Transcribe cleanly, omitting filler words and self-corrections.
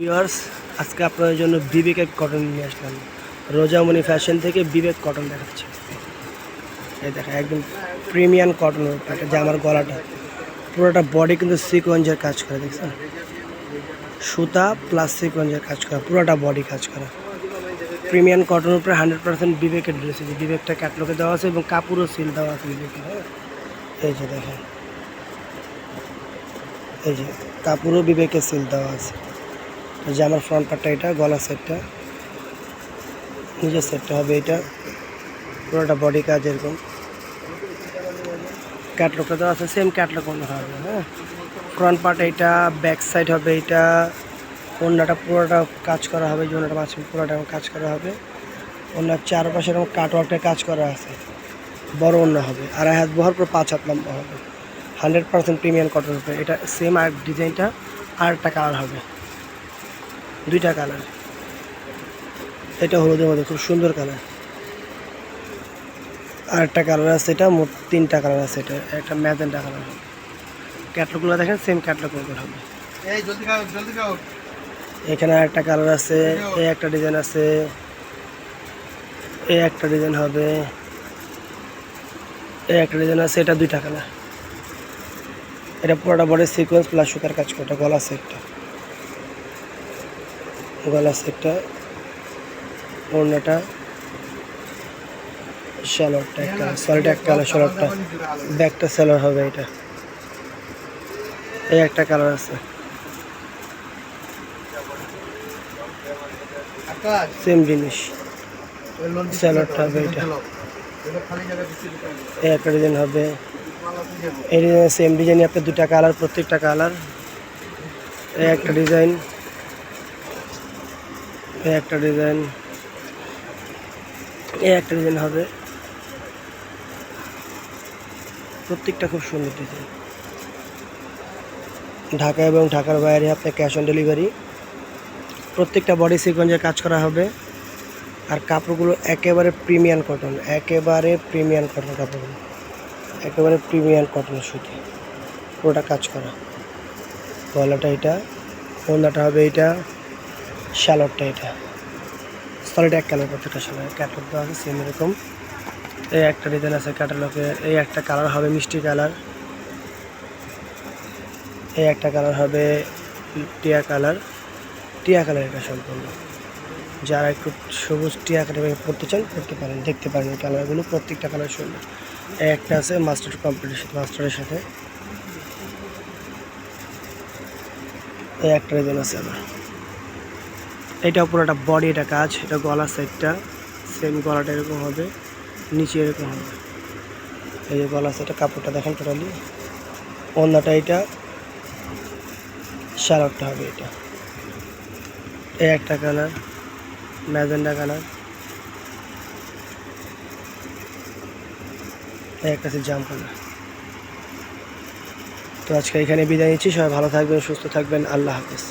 Viewers, আজকে আপনাদের জন্য বিবেকের কটন নিয়ে আসলাম। রোজামণি ফ্যাশন থেকে বিবেক কটন দেখাচ্ছে। এই দেখা একদম প্রিমিয়াম কটন, একটা জামার গলাটা পুরোটা বডি কিন্তু সিকোয়েন্সের কাজ করা, দেখছেন? সুতা প্লাস সিকোয়েন্সের কাজ করা, পুরোটা বডি কাজ করা প্রিমিয়াম কটনের উপরে 100% বিবেকের ড্রেস আছে। বিবেকটা ক্যাটলগে দেওয়া আছে এবং কাপড়ও সিল দেওয়া আছে বিবেকের। হ্যাঁ, এই যে দেখেন, এই যে কাপড়ও বিবেকের সিল দেওয়া আছে। জামার ফ্রন্ট পার্টটা এটা, গলা সেটটা, নিজের সেটটা হবে এটা, পুরোটা বডি কাজ এরকম। ক্যাটলগটা তো আছে, সেম ক্যাটলগ মনে হবে। হ্যাঁ, ফ্রন্ট পার্ট এইটা, ব্যাক সাইড হবে এইটা, ওড়নাটা পুরোটা কাজ করা হবে, যে ওড়নাটা মাঝখানে পুরোটা কাজ করা হবে। ওড়নার চারপাশে এরকম কাটওয়ার্কের কাজ করা আছে, বড় ওড়না হবে, 2.5 হাত বহর, পুরো 5 হাত লম্বা হবে। 100% প্রিমিয়াম কটন উপরে এটা। সেম আর ডিজাইনটা আর একটা কালার হবে, দুইটা কালার। এটা হলুদের মধ্যে খুব সুন্দর কালার। আর একটা কালার আছে, এটা মোট 3টা কালার আছে। এটা একটা ম্যাজেন্টা কালার হবে। ক্যাটলগুলো দেখেন, সেম ক্যাটলগ মতো হবে। এখানে আর একটা কালার আছে, এই একটা ডিজাইন আছে, এই একটা ডিজাইন হবে, এই একটা ডিজাইন আছে। এটা 2টা কালার। এটা পুরোটা বডি সিকোয়েন্স প্লাস সুতার কাজ করে। এটা গলা সেটটা, গলা সেটটা, ওড়নাটা, স্যালোয়ারটা একটা সলিড এক কালার, স্যালোয়ারটা ব্যাকটা স্যালোয়ার হবে এটা। এই একটা কালার আছে, সেম জিনিস, স্যালোয়ারটা হবে এটা। এই একটা ডিজাইন হবে, এই ডিজাইন সেম ডিজাইন আপনার 2টা কালার, প্রত্যেকটা কালার। এই একটা ডিজাইন, এই একটা ডিজাইন, এই একটা ডিজাইন হবে। প্রত্যেকটা খুব সুন্দর ডিজাইন। ঢাকা এবং ঢাকার বাইরে আপনার ক্যাশ অন ডেলিভারি। প্রত্যেকটা বডি সিকোয়েন্সের কাজ করা হবে। আর কাপড়গুলো একেবারে প্রিমিয়াম কটন, একেবারে প্রিমিয়াম কটন কাপড়গুলো, একেবারে প্রিমিয়াম কটন সুতি, পুরোটা কাজ করা। গলাটা এটা, ওড়নাটা হবে এইটা, শালোয়ারটা এটা। সলিড এক কালার, প্রত্যেকটা শালোয়ার ক্যাটালগ দেওয়া আছে সেম এরকম। এই একটা ডিজাইন আছে ক্যাটালগে, এই একটা কালার হবে মিষ্টি কালার, এই একটা কালার হবে টিয়া কালার। টিয়া কালার এটা সম্পূর্ণ। যারা একটু সবুজ টিয়া কালার পড়তে চান পড়তে পারেন, দেখতে পারেন এই কালারগুলো, প্রত্যেকটা কালার সুন্দর। এই একটা আছে মাস্টার কম্পিটিশন, মাস্টারের সাথে। এই একটা ডিজাইন আছে আবার, এটা পুরোটা বডি, এটা কাজ। এটা গলা সাইডটা সেম, গলাটা এরকম হবে, নিচে এরকম হবে। এই যে গলা সাইডটা, কাপড়টা দেখেন টোটালি। ওড়নাটা এটা, শালোয়ারটা হবে এটা। এই একটা কালার, ম্যাজেন্ডা কালার। এই একটা আছে জাম কালার। তো আজকে এখানে বিদায় নিচ্ছি। সবাই ভালো থাকবেন, সুস্থ থাকবেন। আল্লাহ হাফেজ।